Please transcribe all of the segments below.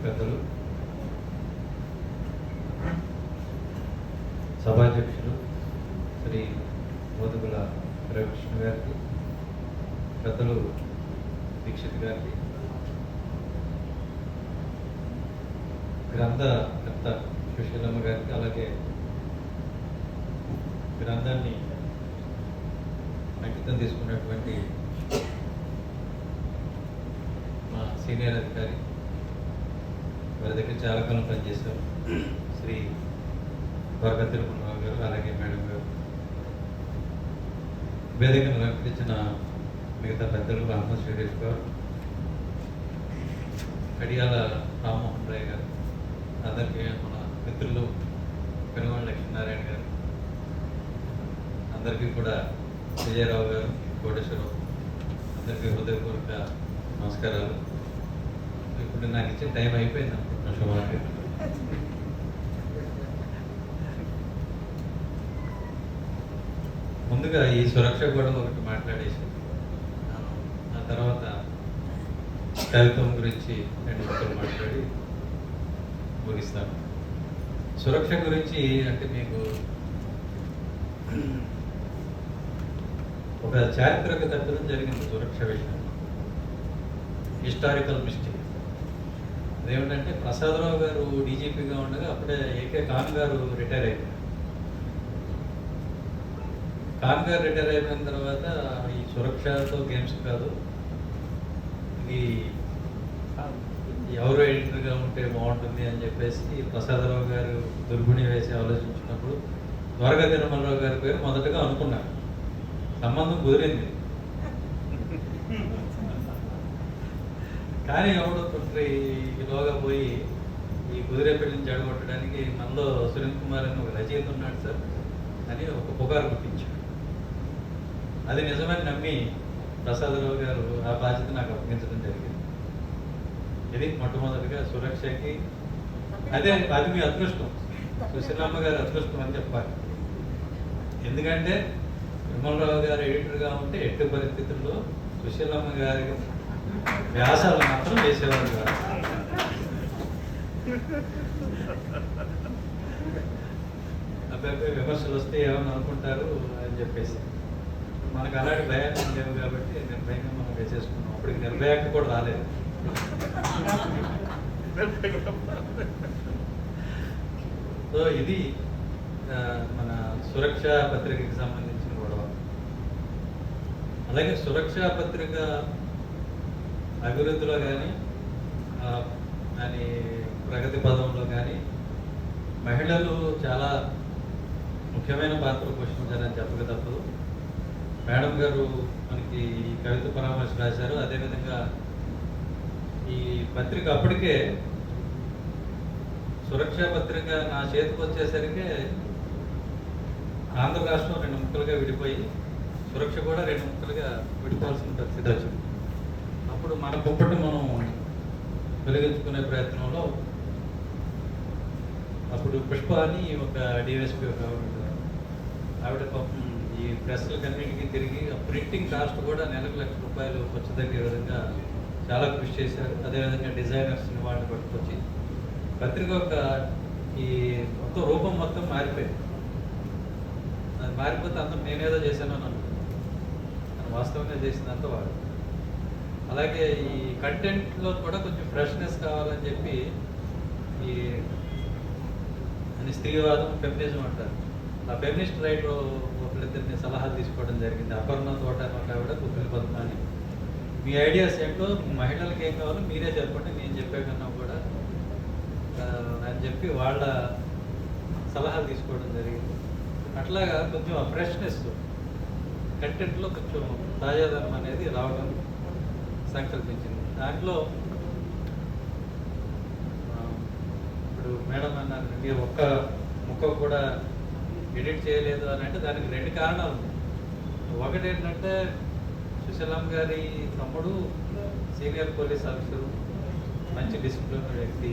పెద్దలు, సభాధ్యక్షులు శ్రీ మోదుగుల రవికృష్ణ గారికి, పెద్దలు దీక్షిత్ గారికి, గ్రంథకర్త సుశీలమ్మ గారికి, అలాగే గ్రంథాన్ని అంకితం తీసుకున్నటువంటి మా సీనియర్ అధికారి, వారి దగ్గర చాలా కాలం పనిచేశారు, శ్రీ వర్గ తిరుమలరావు గారు, అలాగే మేడం గారు, వేదికను అలంకరించిన మిగతా పెద్దలు, రామోజీ శ్రీరేష్ గారు, కడియాల రామ్మోహన్ రాయ్ గారు, అందరికీ మన మిత్రులు పెనుగొండ లక్ష్మీనారాయణ గారు, అందరికీ కూడా విజయరావు గారు, కోటేశ్వరరావు, అందరికీ హృదయపూర్వక నమస్కారాలు. ఇప్పుడు నాకు ఇచ్చే టైం అయిపోయింది అనుకుంటున్నాను. శుభాకాంక్షలు. ముందుగా ఈ సురక్ష గొడవ ఒకటి మాట్లాడేసి ఆ తర్వాత కవిత్వం గురించి 2 నిమిషాలు మాట్లాడి ముగిస్తాను. సురక్ష గురించి అంటే మీకు ఒక చారిత్రక తప్పిదం జరిగింది. సురక్ష విషయం హిస్టారికల్ మిస్టేక్. అదేమిటంటే ప్రసాదరావు గారు డీజీపీగా ఉండగా అప్పుడే ఏకే ఖాన్ గారు రిటైర్ అయిపోయారు. ఖాన్ గారు రిటైర్ అయిపోయిన తర్వాత ఈ సురక్షతో గేమ్స్ కాదు, ఇది ఎవరు ఎడిటర్గా ఉంటే బాగుంటుంది అని చెప్పేసి ప్రసాదరావు గారు దుర్గుణి వేసి ఆలోచించినప్పుడు వర్గ తిరుమలరావు గారి పేరు మొదటగా అనుకున్నారు. సంబంధం కుదిరింది, కానీ ఎవడో తండ్రి ఈలోగా పోయి ఈ కుదిరే పెళ్లిని చెడగొట్టడానికి మనలో సునీల్ కుమార్ అని ఒక రచయిత ఉన్నాడు సార్ అని ఒక పుకారు గుర్తించాడు. అది నిజమని నమ్మి ప్రసాదరావు గారు ఆ బాధ్యత నాకు అప్పగించడం జరిగింది. ఇది మొట్టమొదటిగా సురక్షకి అది మీ అదృష్టం, సుశీలమ్మ గారి అదృష్టం అని చెప్పాలి. ఎందుకంటే తిరుమలరావు గారు ఎడిటర్గా ఉంటే ఎట్టి పరిస్థితుల్లో సుశీలమ్మ గారి వ్యాసాలు మాత్రం వేసేవారు కాదు. అబ్బాయి విమర్శలు వస్తే ఏమని అనుకుంటారు అని చెప్పేసి మనకు అలాంటి భయాలు లేవు కాబట్టి నిర్భయంగా మనం వేసేసుకున్నాం. అప్పటికి నిర్భయానికి కూడా రాలేదు. సో ఇది మన సురక్ష పత్రికకి సంబంధించిన గొడవ. అలాగే సురక్ష పత్రిక అభివృద్ధిలో కానీ దాని ప్రగతి పదంలో కానీ మహిళలు చాలా ముఖ్యమైన పాత్ర పోషించారని చెప్పక తప్పదు. మేడం గారు మనకి కవిత పరామర్శ రాశారు. అదేవిధంగా ఈ పత్రిక అప్పటికే సురక్ష పత్రిక నా చేతికి వచ్చేసరికి ఆంధ్ర రాష్ట్రం 2 ముక్కలుగా విడిపోయి సురక్ష కూడా 2 ముక్కలుగా విడిపోవాల్సిన పరిస్థితి వచ్చింది. అప్పుడు మన కుప్పటి మనం వెలిగించుకునే ప్రయత్నంలో అప్పుడు పుష్ప అని ఒక డిఎస్పీ ఒక ఆవిడ పాపం ఈ ప్రెస్లకన్నిటికీ తిరిగి ప్రింటింగ్ కాస్ట్ కూడా నెలకు ₹1,00,000 ఖర్చు తగ్గే విధంగా చాలా కృషి చేశారు. అదేవిధంగా డిజైనర్స్ని వాళ్ళు పట్టుకొచ్చి పత్రిక ఒక ఈ మొత్తం రూపం మొత్తం మారిపోయింది. అది మారిపోతే అంత నేనేదో చేశాను అని అనుకున్నాను. వాస్తవంగా చేసిందంతా వాడు. అలాగే ఈ కంటెంట్లో కూడా కొంచెం ఫ్రెష్నెస్ కావాలని చెప్పి ఈ అని స్త్రీవాదం, ఫెమినిజం అంటారు. ఆ ఫెమినిస్ట్ రైటర్ ఒకరిద్దరిని సలహాలు తీసుకోవడం జరిగింది. అపర్ణ తోట ఒక ఆవిడ, కుక్కల పద్మ అని. మీ ఐడియాస్ ఏంటో, మహిళలకు ఏం కావాలో మీరే చెప్పండి, నేను చెప్పే కన్నా కూడా అని చెప్పి వాళ్ళ సలహాలు తీసుకోవడం జరిగింది. అట్లాగా కొంచెం ఆ ఫ్రెష్నెస్ కంటెంట్లో కొంచెం తాజాదనం అనేది రావడం సంకల్పించింది. దాంట్లో ఇప్పుడు మేడం అన్నారు, మీరు ఒక్క ముక్క కూడా ఎడిట్ చేయలేదు అని అంటే దానికి 2 కారణాలు ఉన్నాయి. ఒకటి ఏంటంటే సుశీలమ్మ గారి తమ్ముడు సీనియర్ పోలీస్ ఆఫీసరు, మంచి డిసిప్లిన్ వ్యక్తి.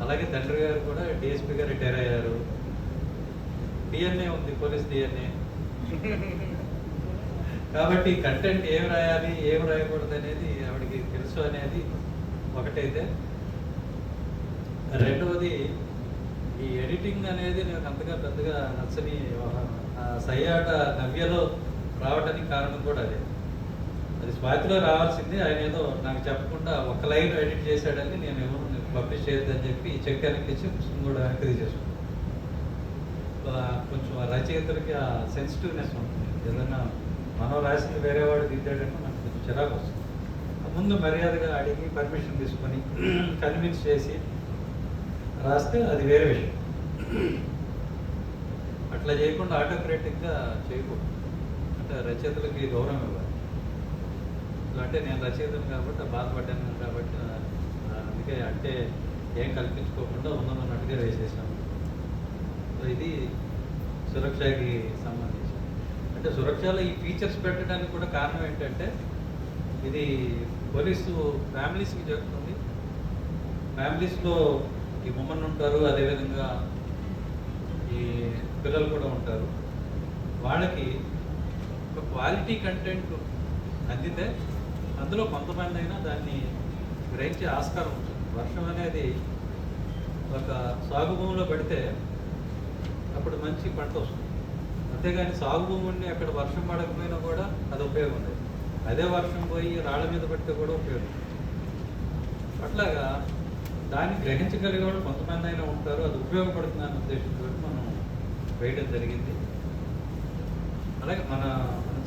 అలాగే తండ్రి గారు కూడా డిఎస్పీగా రిటైర్ అయ్యారు. డిఎన్ఏ ఉంది, పోలీస్ డిఎన్ఏ. కాబట్టి కంటెంట్ ఏం రాయాలి, ఏం రాయకూడదు అనేది ఆవిడకి తెలుసు అనేది ఒకటైతే, రెండవది ఈ ఎడిటింగ్ అనేది నాకు అంతగా పెద్దగా నచ్చని వ్యవహారం. సయ్యాట నవ్యలో రావడానికి కారణం కూడా అదే. అది స్వాతిలో రావాల్సింది, ఆయన ఏదో నాకు చెప్పకుండా ఒక లైన్ ఎడిట్ చేశాడని నేను ఏమో పబ్లిష్ చేయొద్దని చెప్పి ఈ చెక్ వెనక్కి ఇచ్చి పుస్తకం కూడా వెనక్కి తీసేసుకున్నాను. కొంచెం రచయితలకి ఆ సెన్సిటివ్నెస్ ఉంటుంది. ఏదైనా మనం రాసింది వేరే వాడు దిద్దాడంటే మనకు కొంచెం చిరాకు వస్తుంది. ముందు మర్యాదగా అడిగి పర్మిషన్ తీసుకొని కన్విన్స్ చేసి రాస్తే అది వేరే విషయం. అట్లా చేయకుండా ఆటోక్రాటిక్గా చేయకూడదు. అంటే రచయితలకి గౌరవం ఇవ్వాలి. అంటే నేను రచయితను కాబట్టి బాధపడ్డాను కాబట్టి అందుకే అంటే ఏం కల్పించుకోకుండా ఉన్నదన్నట్టుగా వేసేసాను. సో ఇది సురక్షకి సంబంధించి. అంటే సురక్షలో ఈ ఫీచర్స్ పెట్టడానికి కూడా కారణం ఏంటంటే ఇది పోలీసు ఫ్యామిలీస్కి జరుగుతుంది. ఫ్యామిలీస్లో ఈ ఉమెన్ ఉంటారు, అదేవిధంగా ఈ పిల్లలు కూడా ఉంటారు. వాళ్ళకి ఒక క్వాలిటీ కంటెంట్ అందితే అందులో కొంతమంది అయినా దాన్ని గ్రహించే ఆస్కారం ఉంటుంది. వర్షం అనేది ఒక సాగు భూమిలో పడితే అప్పుడు మంచి పంట వస్తుంది. అంతేగాని సాగు భూమి ఉండి అక్కడ వర్షం పడకపోయినా కూడా అది ఉపయోగం ఉండదు. అదే వర్షం పోయి రాళ్ళ మీద పడితే కూడా ఉపయోగం. అట్లాగా దాన్ని గ్రహించగలిగే వాళ్ళు కొంతమంది అయినా ఉంటారు. అది ఉపయోగపడుతుంది అనే ఉద్దేశంతో మనం వేయడం జరిగింది. అలాగే మనం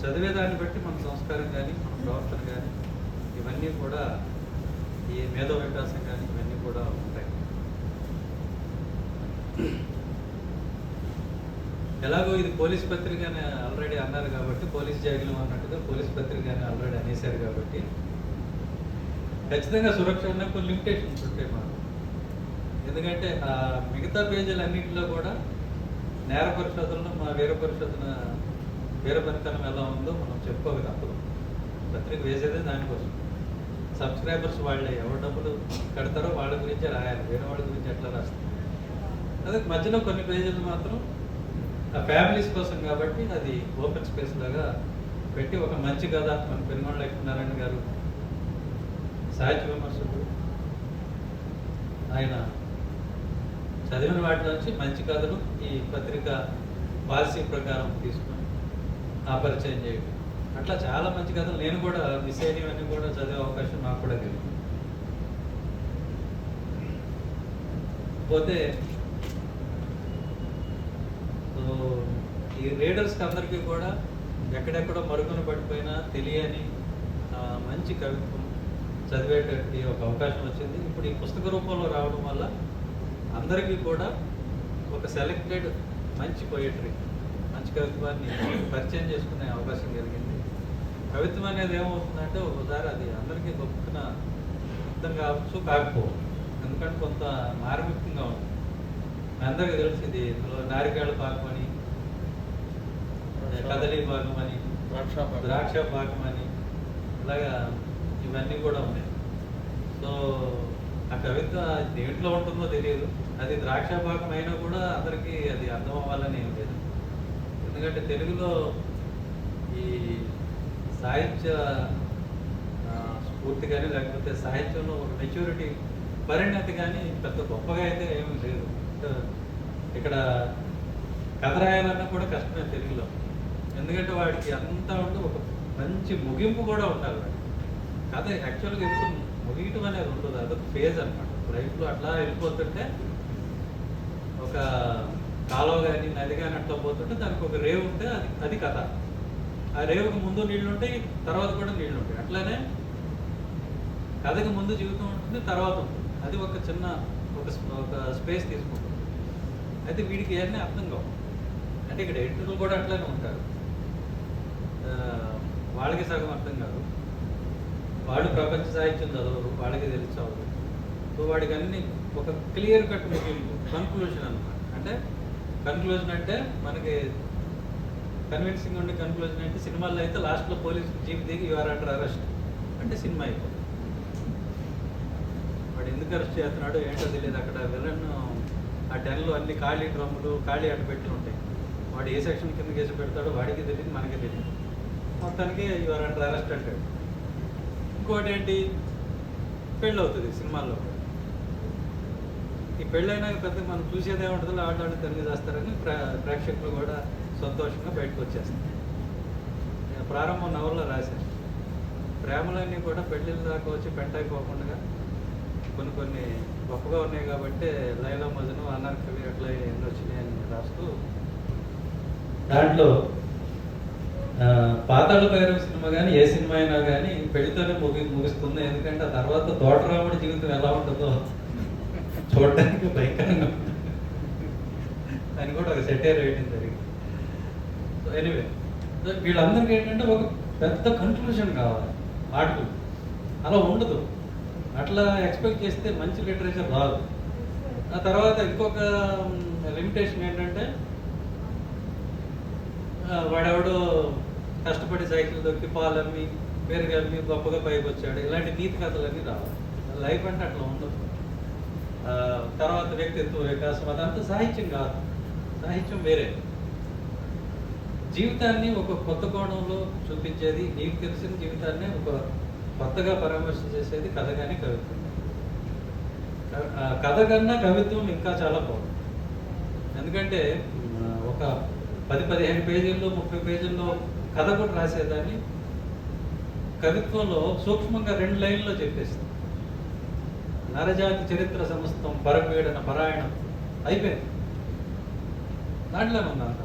చదివేదాన్ని బట్టి మన సంస్కారం కానీ మన ప్రవర్తన కానీ ఇవన్నీ కూడా ఈ మేధో వికాసం కానీ ఇవన్నీ కూడా ఉంటాయి. ఎలాగో ఇది పోలీస్ పత్రిక అని ఆల్రెడీ అన్నారు కాబట్టి, పోలీస్ జాగిలం అన్నట్టుగా పోలీస్ పత్రిక అని ఆల్రెడీ అనేసారు కాబట్టి ఖచ్చితంగా సురక్ష ఉన్న కొన్ని లిమిటేషన్స్ ఉంటాయి మనకు. ఎందుకంటే ఆ మిగతా పేజీలన్నింటిలో కూడా నేర పరిశోధనలో మా వీర పనితనం ఎలా ఉందో మనం చెప్పుకోక తప్పదు. పత్రిక వేసేదే దానికోసం. సబ్స్క్రైబర్స్ వాళ్ళే, ఎవరు డబ్బులు కడతారో వాళ్ళ గురించే రాయాలి, వేరే వాళ్ళ గురించి ఎట్లా రాస్తారు. అదే మధ్యలో కొన్ని పేజీలు మాత్రం ఆ ఫ్యామిలీస్ కోసం కాబట్టి అది ఓపెన్ స్పేస్ లాగా పెట్టి ఒక మంచి కథ మన పెనుగొండ లక్ష్మీనారాయణ గారు సాహిత్య విమర్శకుడు, ఆయన చదివిన వాటిలోంచి మంచి కథలు ఈ పత్రిక పాలసీ ప్రకారం తీసుకొని ఆ పరిచయం చేయడం. అట్లా చాలా మంచి కథలు నేను కూడా మిస్ అయినవన్నీ కూడా చదివే అవకాశం నాకు కూడా కలిగింది. పోతే ఈ రీడర్స్కి అందరికీ కూడా ఎక్కడెక్కడో మరుగున పడిపోయినా తెలియని మంచి కవిత్వం చదివేటటువంటి ఒక అవకాశం వచ్చింది. ఇప్పుడు ఈ పుస్తక రూపంలో రావడం వల్ల అందరికీ కూడా ఒక సెలెక్టెడ్ మంచి పోయట్రీ, మంచి కవిత్వాన్ని పరిచయం చేసుకునే అవకాశం కలిగింది. కవిత్వం అనేది ఏమవుతుందంటే ఒకసారి అది అందరికీ గొప్పన అర్థం కావచ్చు, కాకపోవచ్చు. ఎందుకంటే కొంత మార్మికంగా ఉంది. అందరికీ తెలిసి ఇది ఇందులో నారికేళ పాకం అని, కదలీ పాకం అని, ద్రాక్ష పాకం అని, ఇలాగా ఇవన్నీ కూడా ఉన్నాయి. సో ఆ కవిత దేంట్లో ఉంటుందో తెలియదు. అది ద్రాక్ష పాకం అయినా కూడా అందరికీ అది అర్థం అవ్వాలని ఏం లేదు. ఎందుకంటే తెలుగులో ఈ సాహిత్య స్ఫూర్తి కానీ లేకపోతే సాహిత్యంలో ఒక మెచ్యూరిటీ పరిణతి కానీ పెద్ద గొప్పగా అయితే ఏమీ లేదు. ఇక్కడ కథ రాయాలన్నా కూడా కష్టమే తెలుగులో. ఎందుకంటే వాడికి అంతా ఉండి ఒక మంచి ముగింపు కూడా ఉండాలి. వాడికి కథ యాక్చువల్గా ఎప్పుడు ముగియటం అనేది ఉండదు, అదొక ఫేజ్ అనమాట. లైఫ్లో అట్లా వెళ్ళిపోతుంటే ఒక కాలువ కానీ నది కానీ అట్లా పోతుంటే దానికి ఒక రేవు ఉంటే అది కథ. ఆ రేవుకి ముందు నీళ్లు ఉంటాయి, తర్వాత కూడా నీళ్లు ఉంటాయి. అట్లానే కథకి ముందు జీవితం ఉంటుంది, తర్వాత ఉంటుంది. అది ఒక చిన్న ఒక స్పేస్ తీసుకుంటుంది. అయితే వీడికి ఏమన్నా అర్థం కావు. అంటే ఇక్కడ ఎడిటర్లు కూడా అట్లానే ఉంటారు. వాళ్ళకి సగం అర్థం కాదు. వాడు ప్రపంచ సాహిత్యం చదవరు, వాళ్ళకి తెలిసి చదవరు. సో వాడికి అన్ని ఒక క్లియర్ కట్ ముగింపు, కన్క్లూజన్ అనమాట. అంటే కన్క్లూజన్ అంటే మనకి కన్విన్సింగ్ ఉండే కన్క్లూజన్ అంటే సినిమాల్లో అయితే లాస్ట్లో పోలీసు జీప్ దిగి యు ఆర్ అండర్ అరెస్ట్ అంటే సినిమా అయిపోతుంది. వాడు ఎందుకు అరెస్ట్ చేస్తున్నాడో ఏంటో తెలియదు. అక్కడ విలన్ ఆ డెన్లో అన్ని ఖాళీ డ్రమ్ములు ఖాళీ అడ్డపెట్లు ఉంటాయి. వాడు ఏ సెక్షన్ కింద కేసు పెడతాడో వాడికి తెలియదు, మనకి తెలియదు. మొత్తానికి యు ఆర్ అండర్ అరెస్ట్ అంటాడు. ఇంకోటి ఏంటి, పెళ్ళి అవుతుంది సినిమాల్లో. పెళ్ళైనాక పెద్ద మనం చూసేదే ఉంటుందో ఆటలు తిరిగి చేస్తారని ప్రేక్షకులు కూడా సంతోషంగా బయటకు వచ్చేస్తారు. ప్రారంభం నవల్లో రాశారు, ప్రేమలన్నీ కూడా పెళ్ళిళ్ళ దాకా వచ్చి పెంటైపోకుండా కొన్ని గొప్పగా ఉన్నాయి కాబట్టి లైలా మజను అనార్కలి అట్లా ఎన్ని వచ్చినాయి అని రాస్తూ దాంట్లో పాతాళ భైరవ సినిమా కానీ ఏ సినిమా అయినా కానీ పెళ్లితోనే ముగిస్తుంది. ఎందుకంటే ఆ తర్వాత తోటరాముడి జీవితం ఎలా ఉంటుందో చూడడానికి భయంకరంగా అని కూడా ఒక సెటైర్ వేయడం జరిగింది. సో ఎనీవే వీళ్ళందరికీ ఏంటంటే ఒక పెద్ద కన్క్లూజన్ కావాలి ఆర్టికల్, అలా ఉండదు. అట్లా ఎక్స్పెక్ట్ చేస్తే మంచి లిటరేచర్ రాదు. ఆ తర్వాత ఇంకొక లిమిటేషన్ ఏంటంటే వాడెవడో కష్టపడి సైకిల్ దొక్కి పాలమ్మి పెరుగమ్మి గొప్పగా పైకి వచ్చాడు, ఇలాంటి నీతి కథలన్నీ రావాలి. లైఫ్ అంటే అట్లా ఉండదు. తర్వాత వ్యక్తిత్వ వికాసం అదంతా సాహిత్యం కాదు, సాహిత్యం వేరే. జీవితాన్ని ఒక కొత్త కోణంలో చూపించేది, నీకు తెలిసిన జీవితాన్ని ఒక కొత్తగా పరామర్శ చేసేది కథ కానీ కవిత్వం. కథ కన్నా కవిత్వం ఇంకా చాలా బాగుంది. ఎందుకంటే ఒక 10-15 పేజీల్లో 30 పేజీల్లో కథ కూడా రాసేదాన్ని కవిత్వంలో సూక్ష్మంగా 2 లైన్లో చెప్పేస్తుంది. నరజాతి చరిత్ర సమస్తం పరపీడన పరాయణం అయిపోయింది. దాంట్లోనే ఉందంత.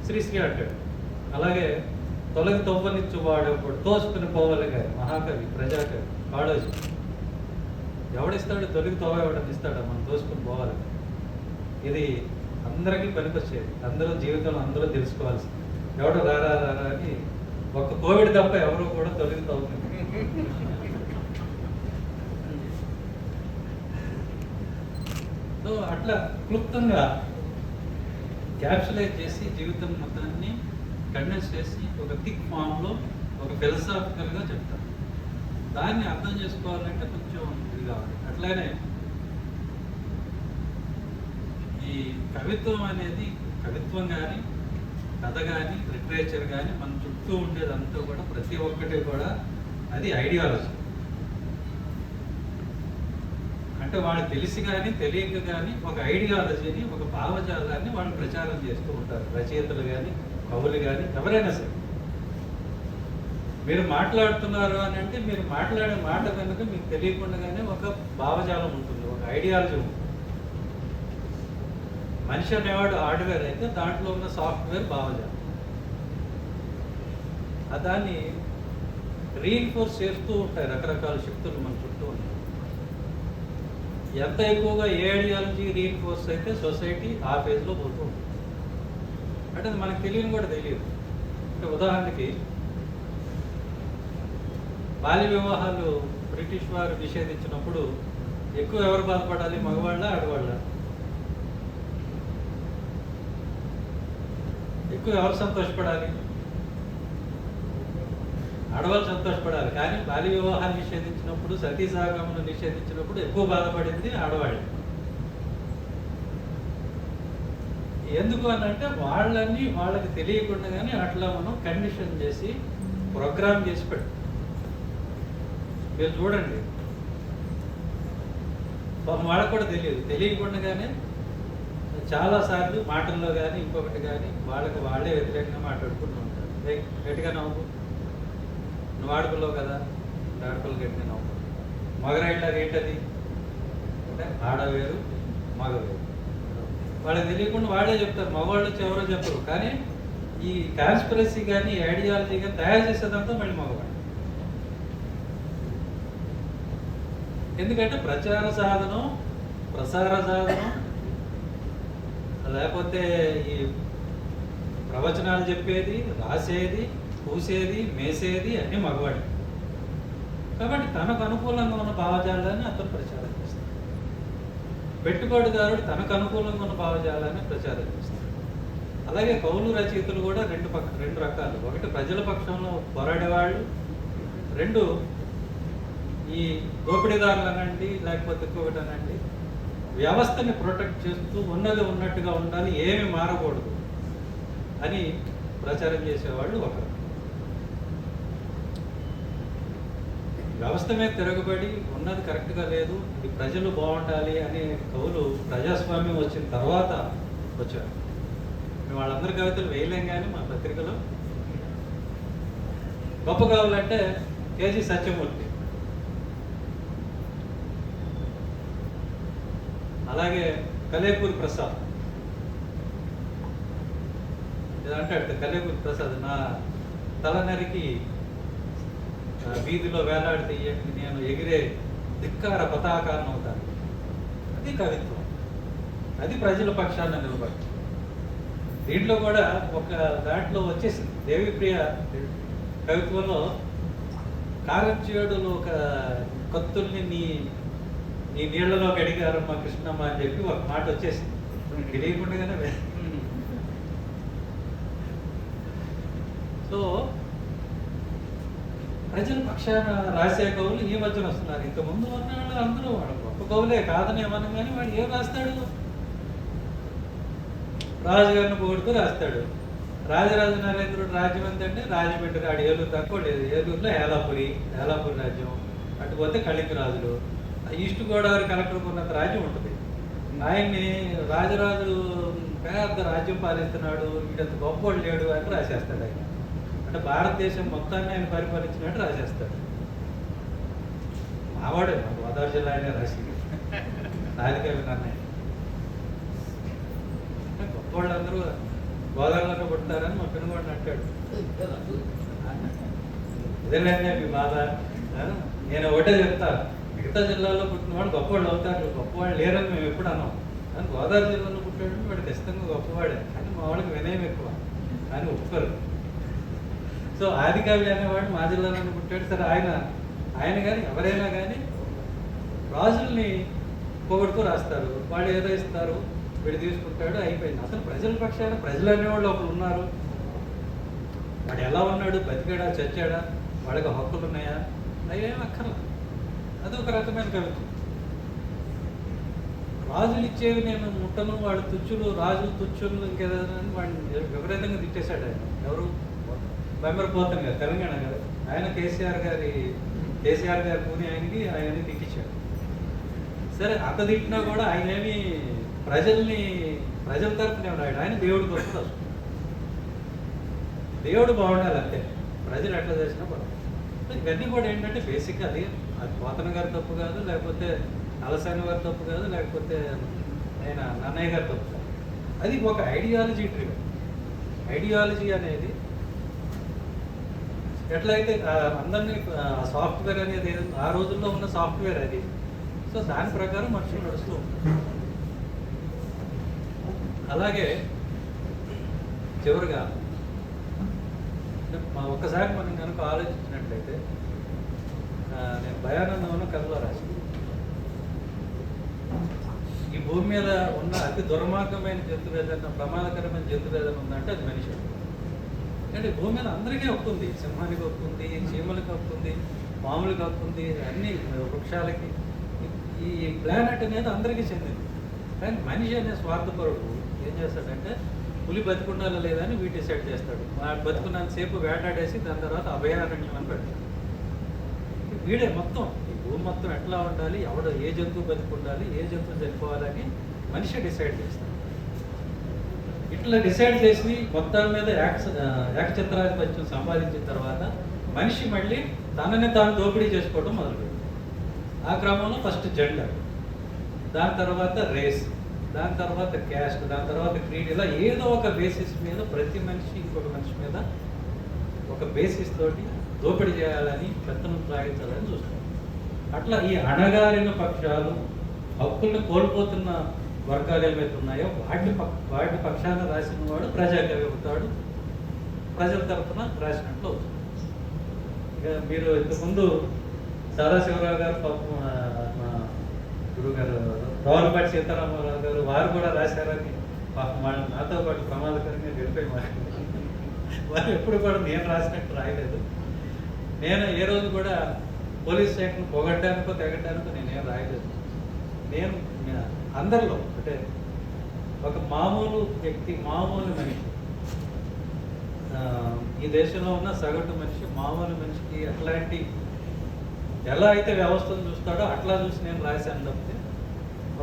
శ్రీశ్రీ అంటాడు. అలాగే తొలగి తొవ్వనిచ్చు వాడేప్పుడు తోసుకుని పోవాలి గారు మహాకవి ప్రజాకవి కాళోజీ. ఎవడిస్తాడు తొలగి తోవ ఎవడని ఇస్తాడు, మనం తోసుకుని పోవాలి. ఇది అందరికీ పనికొచ్చేది, అందరూ జీవితంలో అందరూ తెలుసుకోవాల్సింది. ఎవడు రారా రారా అని ఒక కోవిడ్ తప్ప ఎవరు కూడా తొలగి తవ్వుతుంది. సో అట్లా క్లుప్తంగా క్యాప్సులైజ్ చేసి జీవితం మొత్తాన్ని కండెన్స్ చేసి ఒక థిక్ ఫామ్లో ఒక ఫిలసాఫికల్గా చెప్తారు. దాన్ని అర్థం చేసుకోవాలంటే కొంచెం ఇది కావాలి. అట్లానే ఈ కవిత్వం అనేది, కవిత్వం కానీ కథ కానీ లిటరేచర్ కానీ మన చుట్టూ ఉండేదంతా కూడా ప్రతి ఒక్కటి కూడా అది ఐడియాలజీ. అంటే వాళ్ళు తెలిసి కానీ తెలియక కానీ ఒక ఐడియాలజీని, ఒక భావజాలాన్ని వాళ్ళు ప్రచారం చేస్తూ ఉంటారు. రచయితలు కానీ కవులు కానీ ఎవరైనా సరే. మీరు మాట్లాడుతున్నారు అని అంటే మీరు మాట్లాడే మాట కనుక మీకు తెలియకుండానే ఒక భావజాలం ఉంటుంది, ఒక ఐడియాలజీ ఉంటుంది. మనిషి అనేవాడు హార్డ్వేర్ అయితే దాంట్లో ఉన్న సాఫ్ట్వేర్ భావజాలం. దాన్ని రీఇన్ఫోర్స్ చేస్తూ ఉంటాయి రకరకాల శక్తులు మన చుట్టూ ఉంటాయి. ఎంత ఎక్కువగా ఏ ఐడియాలజీ రీఇన్ఫోర్స్ అయితే సొసైటీ ఆ ఫేజ్లో పోతూ ఉంటుంది. అంటే అది మనకు తెలియని కూడా తెలియదు. అంటే ఉదాహరణకి బాల్య వివాహాలు బ్రిటిష్ వారు నిషేధించినప్పుడు ఎక్కువ ఎవరు బాధపడాలి, మగవాళ్ళ ఆడవాళ్ళ? ఎక్కువ ఎవరు సంతోషపడాలి? ఆడవాళ్ళు సంతోషపడాలి. కానీ బాల్య వివాహాలు నిషేధించినప్పుడు, సతీ సహగమనం నిషేధించినప్పుడు ఎక్కువ బాధపడింది ఆడవాళ్ళు. ఎందుకు అని అంటే వాళ్ళని వాళ్ళకి తెలియకుండా కానీ అట్లా మనం కండిషన్ చేసి ప్రోగ్రామ్ చేసి పెట్టాం. మీరు చూడండి, వాళ్ళకు కూడా తెలియకుండానే చాలాసార్లు మాటల్లో కానీ ఇంకొకటి కానీ వాళ్ళకి వాళ్ళే వ్యతిరేకంగా మాట్లాడుకుంటూ ఉంటారు. గట్టిగా నవ్వు, నువ్వు ఆడపిల్లవు కదా, ఆడపిల్ల గట్టిగా నవ్వు. మగరాయిలాగా ఏంటది అంటే ఆడవేరు మగవేరు. వాళ్ళకి తెలియకుండా వాళ్ళే చెప్తారు, మగవాళ్ళు ఎవరో చెప్పరు. కానీ ఈ కాన్స్పిరసీ కానీ ఐడియాలజీ కానీ తయారు చేసేదంతా మళ్ళీ మగవాళ్ళు. ఎందుకంటే ప్రచార సాధనం, ప్రసార సాధనం, లేకపోతే ఈ ప్రవచనాలు చెప్పేది, రాసేది, పూసేది, మేసేది అన్నీ మగవాడి. కాబట్టి తనకు అనుకూలంగా ఉన్న భావజాలాన్ని అతను ప్రచారం చేస్తాడు. పెట్టుబడిదారుడు తనకు అనుకూలంగా ఉన్న భావజాలాన్ని ప్రచారం చేస్తాడు. అలాగే కవులు రచయితలు కూడా రెండు రకాలు. ఒకటి ప్రజల పక్షంలో పోరాడేవాళ్ళు, రెండు ఈ దోపిడీదారులు అనండి, లేకపోతే ఇంకొకటి అనండి, వ్యవస్థని ప్రొటెక్ట్ చేస్తూ ఉన్నది ఉన్నట్టుగా ఉండాలి, ఏమి మారకూడదు అని ప్రచారం చేసేవాళ్ళు ఒకరు. వ్యవస్థ మీద తిరగబడి ఉన్నది కరెక్ట్గా లేదు, ఇది ప్రజలు బాగుండాలి అనే కవులు ప్రజాస్వామ్యం వచ్చిన తర్వాత వచ్చారు. మేము వాళ్ళందరి కవితలు వేయలేం, కానీ మా పత్రికలో గొప్ప కవులు అంటే కేజీ సత్యమూర్తి, అలాగే కలేపూరి ప్రసాద్. అంటాడు కలేపూరి ప్రసాద్, నా తల నరికి వీధిలో వేలాడితే నేను ఎగిరే ధిక్కార పతాకాన్ని అవుతాను. అది కవిత్వం, అది ప్రజల పక్షాన నిలబడి. దీంట్లో కూడా ఒక దాంట్లో వచ్చేసింది దేవిప్రియ కవిత్వంలో, కారంచేడులు ఒక కత్తుల్ని నీ నీళ్లలో గడిగారమ్మ కృష్ణమ్మ అని చెప్పి ఒక మాట వచ్చేసింది తెలియకుండానే. సో ప్రజల పక్షాన రాసే కవులు ఈ మధ్యన వస్తున్నారు. ఇంతకుముందు ఉన్న వాళ్ళు అందరూ వాడు గొప్ప కవులే కాదని ఏమన్నా, కానీ వాడు ఏం రాస్తాడు, రాజుగారిని పొగుడుతూ రాస్తాడు. రాజరాజ నరేంద్రుడు రాజ్యం ఎంతంటే రాజమండ్రి, ఆడు ఏలూరు తక్కువ లేదు, ఏలూరులో ఏలాపురి రాజ్యం, అటుపోతే కళింగ రాజులు, ఈస్ట్ గోదావరి కలెక్టర్ ఉన్నంత రాజ్యం ఉంటుంది. ఆయన్ని రాజరాజు పెద్ద రాజ్యం పాలిస్తున్నాడు, వీడంత గొప్పవాడు లేడు అని రాసేస్తాడు ఆయన. అంటే భారతదేశం మొత్తాన్ని ఆయన పరిపాలించినట్టు రాసేస్తాడు. మావాడే మా గోదావరి జిల్లా ఆయన రాసింది రాజకీయ నిర్ణయం. గొప్పవాళ్ళందరూ గోదావరిలో పుడతారని మా పిల్లవాడిని అంటాడు. ఇదేలేండి మీ బాధ. నేను ఒకటే చెప్తాను, మిగతా జిల్లాలో పుట్టినవాడు గొప్పవాళ్ళు అవుతారు, గొప్పవాళ్ళు లేరని మేము ఎప్పుడు అన్నాం. కానీ గోదావరి జిల్లాలో పుట్టాడు వాడు ఖచ్చితంగా గొప్పవాడే, కానీ మా వాళ్ళకి వినయం ఎక్కువ, కానీ ఒప్పుకోరు. సో ఆదికవి అనేవాడు మా జిల్లాలో పుట్టాడు. సరే ఆయన కానీ ఎవరైనా కానీ రాజుల్ని పొగడుతూ రాస్తారు. వాళ్ళు ఏదో ఇస్తారు, వీడు తీసుకుంటాడు, అయిపోయింది. అసలు ప్రజల పక్షాన ప్రజలు అనేవాళ్ళు ఒకరు ఉన్నారు. వాడు ఎలా ఉన్నాడు, బతికాడా చచ్చాడా, వాళ్ళకి హక్కులు ఉన్నాయా, అవేం అక్కర్లా. అది ఒక రకమైన కవిత్వం. రాజులు ఇచ్చేవి నేను ముట్టను, వాడు తుచ్చులు, రాజులు తుచ్చులు, ఇంకేదైనా వాడిని విపరీతంగా తిట్టేశాడు ఆయన. ఎవరు? బెమ్మరపోతాను గారు, తెలంగాణ గారు. ఆయన కేసీఆర్ గారి పూని ఆయన్ని తిట్టించాడు. సరే అంత తిట్టినా కూడా ఆయన ఏమి ప్రజల తరపునే ఉన్నాడు. ఆయన దేవుడి కోసం రాసుకున్నాడు. దేవుడు బాగుండాలి అంతే, ప్రజలు ఎట్లా చేసినా బాగుంటుంది. ఇవన్నీ కూడా ఏంటంటే బేసిక్ అది పోతన గారి తప్పు కాదు, లేకపోతే అలసాని గారి తప్పు కాదు, లేకపోతే ఆయన నన్నయ్య గారి తప్పు కాదు. అది ఒక ఐడియాలజీ డ్రివెన్. ఐడియాలజీ అనేది ఎట్లయితే అందరినీ సాఫ్ట్వేర్ అనేది ఆ రోజుల్లో ఉన్న సాఫ్ట్వేర్ అది. సో దాని ప్రకారం మనుషులు నడుస్తూ ఉంటారు. అలాగే చివరిగా ఒక్కసారి మనం కనుక ఆలోచించినట్లయితే, నేను భయానందంలో కథలో రాసి, ఈ భూమి మీద ఉన్న అతి దుర్మార్గమైన జంతువు ఏదైనా, ప్రమాదకరమైన జంతువు ఏదైనా ఉందంటే అది మనిషి. అంటే భూమి మీద అందరికీ హక్కు ఉంది, సింహానికి హక్కు ఉంది, చీమలకు హక్కు ఉంది, పాములకు హక్కు ఉంది, అన్ని వృక్షాలకి. ఈ ప్లానెట్ అనేది అందరికీ చెందింది. కానీ మనిషి అనే స్వార్థపరుడు ఏం చేస్తాడంటే, పులి బతుకుండాలా లేదని వీటి డిసైడ్ చేస్తాడు. వాడు బతుకున్నంతసేపు వేటాడేసి దాని తర్వాత అభయారణ్యం అని పెడతాడు. వీడే మొత్తం ఈ భూమి మొత్తం ఎట్లా ఉండాలి, ఏ జంతువు బతుకుండాలి, ఏ జంతువు చనిపోవాలని మనిషి డిసైడ్ చేస్తాడు. ఇట్లా డిసైడ్ చేసి మొత్తం మీద ఏకఛత్రాధిపత్యం సంపాదించిన తర్వాత మనిషి మళ్ళీ తనని తాను దోపిడీ చేసుకోవడం మొదలుపెట్టాడు. ఆ క్రమంలో ఫస్ట్ జెండర్, దాని తర్వాత రేస్, దాని తర్వాత క్యాస్ట్, దాని తర్వాత క్రీడ్, ఇలా ఏదో ఒక బేసిస్ మీద ప్రతి మనిషి ఇంకొక మనిషి మీద ఒక బేసిస్ తోటి దోపిడీ చేయాలని, పెత్తనం సాగించాలని చూస్తాం. అట్లా ఈ అణగారిన పక్షాలు, హక్కుల్ని కోల్పోతున్న వర్గాలు ఏవైతే ఉన్నాయో వాటి పక్షాన రాసిన వాడు ప్రజాకవి అవుతాడు, ప్రజల తరఫున రాసినట్లు అవుతుంది. ఇక మీరు ఇంతకుముందు సదాశివరావు గారు, పాపం మా గురువు గారు రావులపాటి సీతారామరావు గారు, వారు కూడా రాశారని పాపం వాళ్ళు నాతో పాటు ప్రమాదకరంగా గడిపోయి వారు ఎప్పుడు కూడా నేను రాసినట్టు రాయలేదు. నేను ఏ రోజు కూడా పోలీస్ స్టేషన్ పొగడ్డానికో తెగడ్డానికో నేనేం రాయలేదు. నేను అందరిలో అంటే ఒక మామూలు వ్యక్తి, మామూలు మనిషి, ఈ దేశంలో ఉన్న సగటు మనిషి, మామూలు మనిషికి ఎట్లాంటి ఎలా అయితే వ్యవస్థను చూస్తాడో అట్లా చూసి నేను రాశాను తప్పితే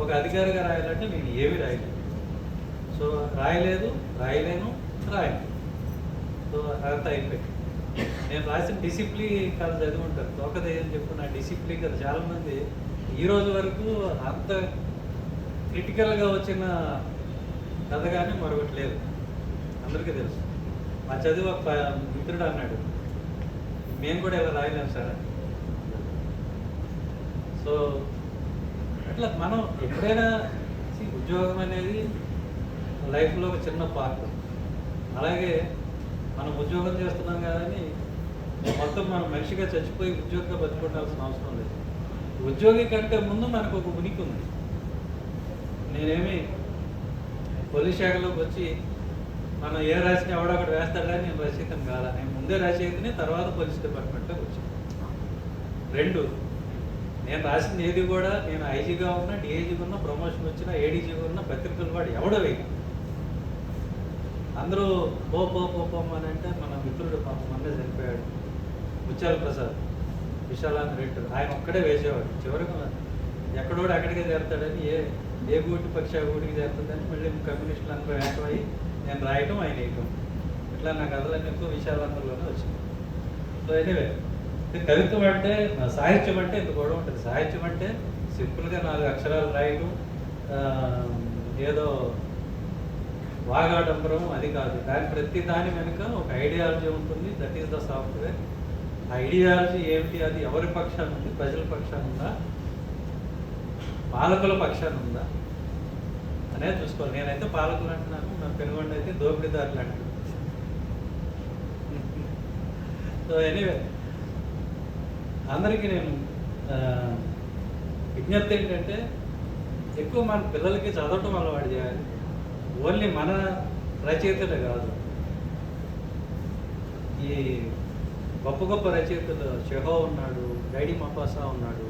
ఒక అధికారిగా రాయాలంటే నేను ఏమి రాయలేదు. సో రాయలేను, రాయను. సో అదంతా అయిపోయింది. నేను రాసిన డిసిప్లిన్ కథ చదివి ఉంటారు, తోకదే అని చెప్పి నా డిసిప్లిన్ కథ చాలామంది ఈ రోజు వరకు అంత క్రిటికల్గా వచ్చిన కథ కానీ మరొకటి లేదు, అందరికీ తెలుసు. మా చదివి ఒక మిత్రుడు అన్నాడు, మేము కూడా ఇలా రాయలేము సార్. సో అట్లా మనం ఎప్పుడైనా ఉద్యోగం అనేది లైఫ్లో ఒక చిన్న పార్ట్. అలాగే మనం ఉద్యోగం చేస్తున్నాం కానీ మొత్తం మనం మనిషిగా చచ్చిపోయి ఉద్యోగంగా బతుకుండాల్సిన అవసరం లేదు. ఉద్యోగి కంటే ముందు మనకు ఒక ఉనికి ఉంది. నేనేమి పోలీస్ శాఖలోకి వచ్చి మనం ఏ రాసిన ఎవడో ఒకటి వేస్తాడని నేను రచయితను కాదా, నేను ముందే రచయితని, తర్వాత పోలీస్ డిపార్ట్మెంట్లోకి వచ్చాను. రెండు, నేను రాసింది ఏది కూడా నేను ఐజీగా ఉన్నా, డిఐజీగా ఉన్నా, ప్రమోషన్ వచ్చినా, ఏడీజీగా ఉన్నా పత్రికలు వాడు ఎవడో వేయి. అందరూ పోమని అంటే మన మిత్రుడు పాపం మందే చనిపోయాడు, ముత్యాల ప్రసాద్, విశాలాంధ్ర రెడ్డి, ఆయన ఒక్కడే వేసేవాడు. చివరికి ఎక్కడోడు అక్కడికే చేరుతాడని, ఏ గూటి పక్షి ఆ గూటికి చేరుతుందని మళ్ళీ కమ్యూనిస్టులు అందరూ వేటమై నేను రాయటం, ఆయన వేయటం, ఇట్లా నా కథలన్నీ ఎక్కువ విశాలాంధ్రలోనే వచ్చింది. సో ఎనీవే, కవిత్వం అంటే, సాహిత్యం అంటే ఇంత గొడవ ఉంటుంది. సాహిత్యం అంటే సింపుల్గా 4 అక్షరాలు రాయటం, ఏదో వాగాడంబరం అది కాదు. కానీ ప్రతి దాని వెనుక ఒక ఐడియాలజీ ఉంటుంది. That is the software. ఆ ఐడియాలజీ ఏమిటి, అది ఎవరి పక్షాన ఉంది, ప్రజల పక్షాన ఉందా, పాలకుల పక్షాన ఉందా అనేది చూసుకోవాలి. నేనైతే పాలకులు అంటున్నాను, నా పెనుగొండ అయితే దోపిడీదారులు అంటున్నాను. సో ఎనీవే, అందరికీ నేను విజ్ఞప్తి ఏంటంటే, ఎక్కువ మన పిల్లలకి చదవటం అలవాటు చేయాలి. ఓన్లీ మన రచయితలే కాదు, ఈ గొప్ప గొప్ప రచయితలు చెహో ఉన్నాడు, గైడి మపాసా ఉన్నాడు,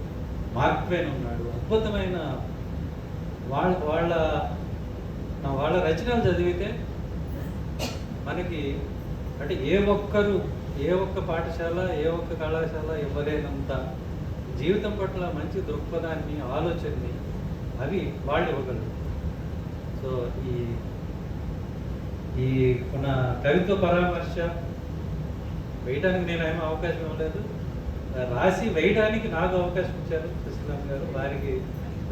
మార్క్ ట్వైన్ ఉన్నాడు. అద్భుతమైన వాళ్ళ రచనలు చదివితే మనకి అంటే ఏ ఒక్క పాఠశాల, ఏ ఒక్క కళాశాల ఇవ్వలేనంత జీవితం పట్ల మంచి దృక్పథాన్ని, ఆలోచనని అవి వాళ్ళు ఇవ్వగలరు. సో ఈ మన కవిత్వ పరామర్శ వేయడానికి నేనేమో అవకాశం ఇవ్వలేదు, రాసి వేయడానికి నాకు అవకాశం ఇచ్చారు కృష్ణరామ్ గారు, వారికి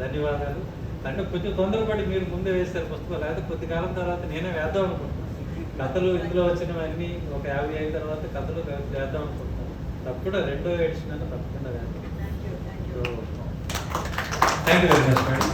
ధన్యవాదాలు. అంటే కొంచెం తొందరపడి మీరు ముందే వేస్తారు పుస్తకాలు, లేకపోతే కొద్ది కాలం తర్వాత నేనే వేద్దాం అనుకుంటున్నాను. కథలు ఇందులో వచ్చినవన్నీ ఒక 50 అయిన తర్వాత కథలు వేద్దాం అనుకుంటున్నాను. తప్పకుండా 2వ ఎడిషన్ అని తప్పకుండా వేద్దాం. So thank you very much madam.